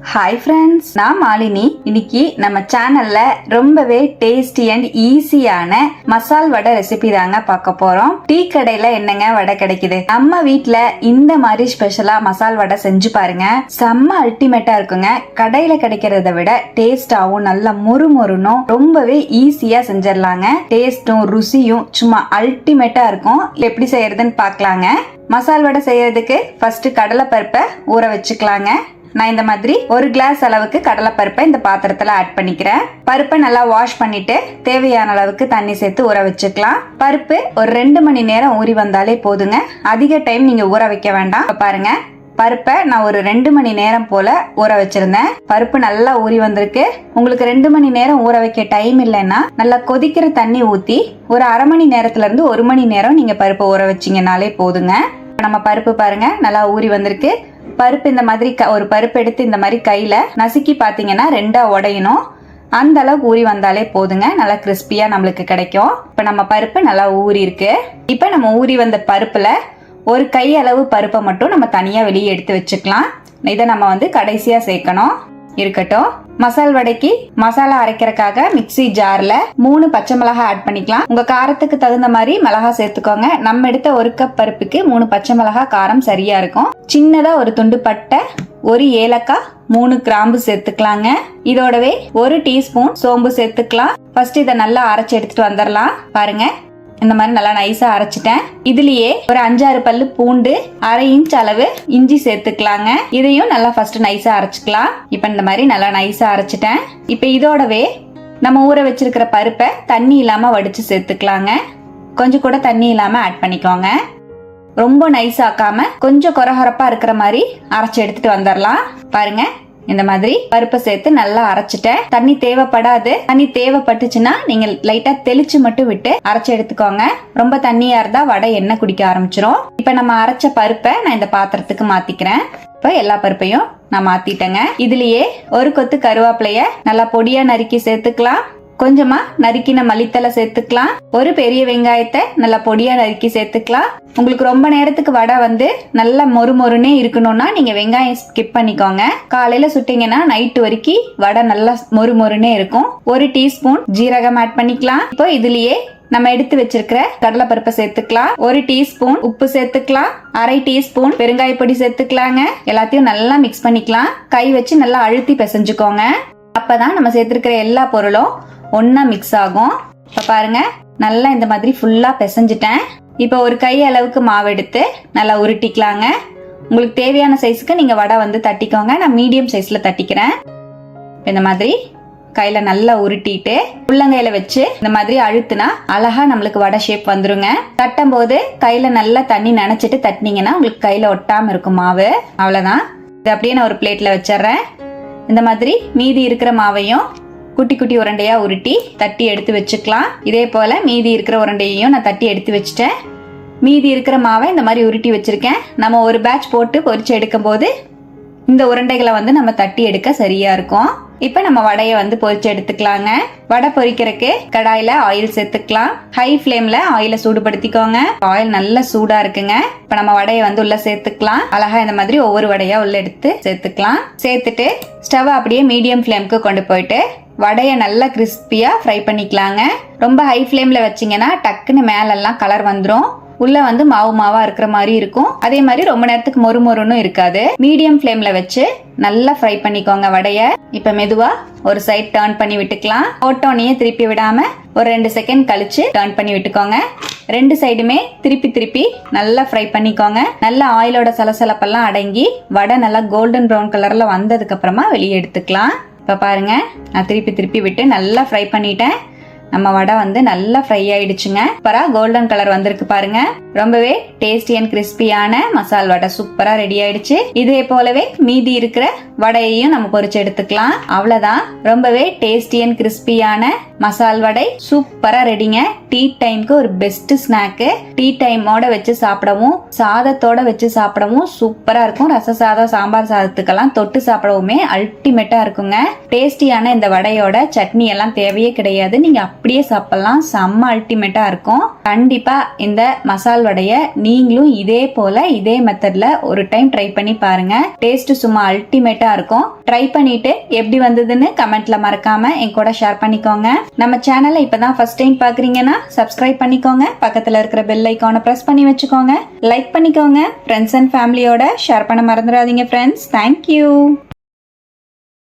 Hi friends, நான் மாலினி. இன்னைக்கு நம்ம சேனல்ல ரொம்பவே டேஸ்டி அண்ட் ஈஸியான மசால் வடை ரெசிபி தாங்க பார்க்க போறோம். டீ கடையில என்னங்க வடை கிடைக்குது, நம்ம வீட்ல இந்த மாதிரி ஸ்பெஷலா மசால் வடை செஞ்சு பாருங்க. செம்ம அல்டிமேட்டா இருக்குங்க. கடையில கிடைக்கிறத விட டேஸ்டாவும் நல்ல மொறுமொறுனும் ரொம்பவே ஈஸியா செஞ்சிடலாங்க. டேஸ்டும் ருசியும் சும்மா அல்டிமேட்டா இருக்கும். எப்படி செய்யறதுன்னு பார்க்கலாங்க. மசால் வடை செய்யறதுக்கு ஃபர்ஸ்ட் கடலை பருப்பை ஊற வச்சுக்கலாங்க. நான் இந்த மாதிரி ஒரு கிளாஸ் அளவுக்கு கடலை பருப்பை இந்த பாத்திரத்துல ஆட் பண்ணிக்கிறேன். பருப்பை நல்லா வாஷ் பண்ணிட்டு தேவையான அளவுக்கு தண்ணி சேர்த்து ஊற வச்சுக்கலாம். பருப்பு ஒரு 2 மணி நேரம் ஊறி வந்தாலே போதுங்க. அதிக டைம் நீங்க ஊற வைக்க வேண்டாம். பாருங்க, பருப்பை நான் ஒரு 2 மணி நேரம் போல ஊற வச்சிருந்தேன். பருப்பு நல்லா ஊறி வந்திருக்கு. உங்களுக்கு 2 மணி நேரம் ஊற வைக்க டைம் இல்லைன்னா நல்லா கொதிக்கிற தண்ணி ஊத்தி ஒரு அரை மணி நேரத்துல இருந்து 1 மணி நேரம் நீங்க பருப்பு ஊற வச்சீங்கனாலே போதுங்க. நம்ம பருப்பு பாருங்க நல்லா ஊறி வந்திருக்கு. பருப்பு இந்த மாதிரி ஒரு பருப்பு எடுத்து இந்த மாதிரி கையில நசுக்கி பாத்தீங்கன்னா 2ஆ உடையணும். அந்த அளவுக்கு ஊறி வந்தாலே போதுங்க. நல்லா கிறிஸ்பியா நம்மளுக்கு கிடைக்கும். இப்ப நம்ம பருப்பு நல்லா ஊறி இருக்கு. இப்ப நம்ம ஊறி வந்த பருப்புல ஒரு கை அளவு பருப்பை மட்டும் நம்ம தனியா வெளியே எடுத்து வச்சுக்கலாம். இதை நம்ம கடைசியா சேர்க்கணும். இருக்கட்டும். மசால் வடைக்கு மசாலா அரைக்கிறதுக்காக மிக்ஸி ஜார்ல 3 பச்சை மிளகாய் ஆட் பண்ணிக்கலாம். உங்க காரத்துக்கு தகுந்த மாதிரி மிளகாய் சேர்த்துக்கோங்க. நம்ம எடுத்த 1 கப் பருப்புக்கு 3 பச்சை மிளகாய் காரம் சரியா இருக்கும். சின்னதா ஒரு துண்டு பட்டை, 1 ஏலக்காய், 3 கிராம்பு சேர்த்துக்கலாங்க. இதோடவே 1 டீஸ்பூன் சோம்பு சேர்த்துக்கலாம். ஃபர்ஸ்ட் இதை நல்லா அரைச்சு எடுத்துட்டு வந்துடலாம். பாருங்க, இந்த மாதிரி நல்லா நைஸா அரைச்சிட்டேன். இதுலயே ஒரு 5-6 பல்லு பூண்டு, 1/2 இன்ச் அளவு இஞ்சி சேர்த்துக்கலாங்க. இதையும் நல்லா ஃபர்ஸ்ட் நைஸா அரைச்சுக்கலாம். இப்ப இந்த மாதிரி நல்லா நைஸா அரைச்சிட்டேன். இப்ப இதோடவே நம்ம ஊற வச்சிருக்கிற பருப்பை தண்ணி இல்லாம வடிச்சு சேர்த்துக்கலாங்க. கொஞ்சம் கூட தண்ணி இல்லாம ஆட் பண்ணிக்கோங்க. ரொம்ப நைஸ் ஆக்காம கொஞ்சம் கொரகொரப்பா இருக்கிற மாதிரி அரைச்சு எடுத்துட்டு வந்துடலாம். பாருங்க, இந்த மாதிரி பருப்பை சேர்த்து நல்லா அரைச்சிட்டேன். தண்ணி தேவைப்படாது. தண்ணி தேவைப்பட்டுச்சுன்னா நீங்க லைட்டா தெளிச்சு மட்டும் விட்டு அரைச்சு எடுத்துக்கோங்க. ரொம்ப தண்ணியா இருந்தா வடை எண்ணெய் குடிக்க ஆரம்பிச்சிரும். இப்ப நம்ம அரைச்ச பருப்பை நான் இந்த பாத்திரத்துக்கு மாத்திக்கிறேன். இப்ப எல்லா பருப்பையும் நான் மாத்திட்டேங்க. இதுலயே ஒரு கொத்து கருவேப்பிலைய நல்லா பொடியா நறுக்கி சேர்த்துக்கலாம். கொஞ்சமா நறுக்கின மல்லித்தலை சேர்த்துக்கலாம். ஒரு பெரிய வெங்காயத்தை நல்லா பொடியா நறுக்கி சேர்த்துக்கலாம். உங்களுக்கு ரொம்ப நேரத்துக்கு வடை நல்லா மொறுமொறுனே இருக்கணும்னா நீங்க வெங்காயம் ஸ்கிப் பண்ணிக்கோங்க. காலையில சுட்டீங்கன்னா நைட்டு வரைக்கும் வடை நல்லா மொறுமொறுனே இருக்கும். 1 டீஸ்பூன் ஜீரகம் ஆட் பண்ணிக்கலாம். இப்போ இதுலயே நம்ம எடுத்து வச்சிருக்கிற கடலை பருப்பை சேர்த்துக்கலாம். 1 டீஸ்பூன் உப்பு சேர்த்துக்கலாம். 1/2 டீஸ்பூன் பெருங்காய பொடி சேர்த்துக்கலாங்க. எல்லாத்தையும் நல்லா மிக்ஸ் பண்ணிக்கலாம். கை வச்சு நல்லா அழுத்தி பிசைஞ்சுக்கோங்க. அப்பதான் நம்ம சேர்த்திருக்கிற எல்லா பொருளும் ஒன்னா மிக்ஸ் ஆகும். இப்ப பாருங்க, நல்லா இந்த மாதிரி ஃபுல்லா பிசைஞ்சிட்டேன். இப்ப ஒரு கை அளவுக்கு மாவு எடுத்து நல்லா உருட்டிக்கலாங்க. உங்களுக்கு தேவையான சைஸ்க்கு நீங்க வடை தட்டிக்கோங்க. நான் மீடியம் சைஸ்ல தட்டிக்கிறேன். இந்த மாதிரி கையில நல்லா உருட்டிட்டு உள்ளங்கையில வச்சு இந்த மாதிரி அழுத்துனா அழகா நம்மளுக்கு வடை ஷேப் வந்துருங்க. தட்டும் போது கையில நல்லா தண்ணி நனைச்சிட்டு தட்டினீங்கன்னா உங்களுக்கு கையில ஒட்டாம இருக்கும் மாவு. அவ்வளவுதான். இது அப்படியே நான் ஒரு பிளேட்ல வச்சிடறேன். இந்த மாதிரி மீதி இருக்கிற மாவையும் குட்டி குட்டி உருண்டையா உருட்டி தட்டி எடுத்து வச்சுக்கலாம். இதே போல மீதி இருக்கிற உருண்டையையும் நான் தட்டி எடுத்து வச்சுட்டேன். மீதி இருக்கிற மாவை இந்த மாதிரி உருட்டி வச்சிருக்கேன். நம்ம ஒரு பேட்ச் போட்டு பொரிச்சு எடுக்கும் போது இந்த உருண்டைகளை நம்ம தட்டி எடுக்க சரியா இருக்கும். இப்ப நம்ம வடையை பொரிச்சு எடுத்துக்கலாங்க. வடை பொரிக்கிறதுக்கு கடாயில ஆயில் சேர்த்துக்கலாம். ஹை ஃபிளேம்ல ஆயில சூடுபடுத்திக்கோங்க. ஆயில் நல்லா சூடா இருக்குங்க. இப்ப நம்ம வடையை உள்ள சேர்த்துக்கலாம். அழகா இந்த மாதிரி ஒவ்வொரு வடையா உள்ள எடுத்து சேர்த்துக்கலாம். சேர்த்துட்டு ஸ்டவ் அப்படியே மீடியம் ஃபிளேம்க்கு கொண்டு போயிட்டு வடையை நல்லா கிறிஸ்பியா ஃப்ரை பண்ணிக்கலாங்க. ரொம்ப ஹை ஃபிளேம்ல வச்சீங்கன்னா டக்குன்னு மேலெல்லாம் கலர் வந்துடும். உள்ள மாவு மாவா இருக்கிற மாதிரி இருக்கும். அதே மாதிரி ரொம்ப நேரத்துக்கு மொறுமொறுன்னு இருக்காது. மீடியம் ஃபிளேம்ல வச்சு நல்லா ஃப்ரை பண்ணிக்கோங்க வடைய. இப்ப மெதுவா ஒரு சைட் டர்ன் பண்ணி விட்டுக்கலாம். போட்டோனையே திருப்பி விடாம ஒரு 2 செகண்ட் கழிச்சு டர்ன் பண்ணி விட்டுக்கோங்க. 2 சைடுமே திருப்பி நல்லா ஃப்ரை பண்ணிக்கோங்க. நல்லா ஆயிலோட சலசலப்பெல்லாம் அடங்கி வடை நல்லா கோல்டன் ப்ரௌன் கலர்ல வந்ததுக்கு அப்புறமா வெளியே எடுத்துக்கலாம். இப்ப பாருங்க, நான் திருப்பி விட்டு நல்லா ஃப்ரை பண்ணிட்டேன். நம்ம வடை நல்லா ஃப்ரை ஆயிடுச்சுங்க. சூப்பரா கோல்டன் கலர் வந்திருக்கு பாருங்க. ரொம்பவே டேஸ்டி அண்ட் கிறிஸ்பியான மசால் வடை சூப்பரா ரெடி ஆயிடுச்சு. இதே போலவே மீதி இருக்கிற வடையையும் நம்ம பொரிச்சு எடுத்துக்கலாம். அவ்வளவுதான். ரொம்பவே டேஸ்டி அண்ட் கிறிஸ்பியான மசால் வடை சூப்பரா ரெடிங்க. டீ டைம்க்கு ஒரு பெஸ்ட் ஸ்நாக்கு. டீ டைமோட வச்சு சாப்பிடவும் சாதத்தோட வச்சு சாப்பிடவும் சூப்பரா இருக்கும். ரச சாதம், சாம்பார் சாதத்துக்கெல்லாம் தொட்டு சாப்பிடவுமே அல்டிமேட்டா இருக்குங்க. டேஸ்டியான இந்த வடையோட சட்னி எல்லாம் தேவையே கிடையாது. நீங்க அப்படியே சாப்பிடலாம். செம்ம அல்டிமேட்டா இருக்கும். கண்டிப்பா இந்த மசால் வடைய நீங்களும் இதே போல இதே மெத்தட்ல ஒரு டைம் ட்ரை பண்ணி பாருங்க. டேஸ்ட் சும்மா அல்டிமேட்டா இருக்கும். ட்ரை பண்ணிட்டு எப்படி வந்ததுன்னு கமெண்ட்ல மறக்காம என் கூட ஷேர் பண்ணிக்கோங்க. நம்ம சேனலை இப்பதான் ஃபர்ஸ்ட் டைம் பாக்குறீங்கன்னா சப்ஸ்கிரைப் பண்ணிக்கோங்க. பக்கத்துல இருக்கிற பெல் ஐகானை பிரஸ் பண்ணி வச்சுக்கோங்க. லைக் பண்ணிக்கோங்க. ஃப்ரெண்ட்ஸ் அண்ட் ஃபேமிலியோட ஷேர் பண்ண மறந்துடாதீங்க ஃப்ரெண்ட்ஸ். தேங்க்யூ.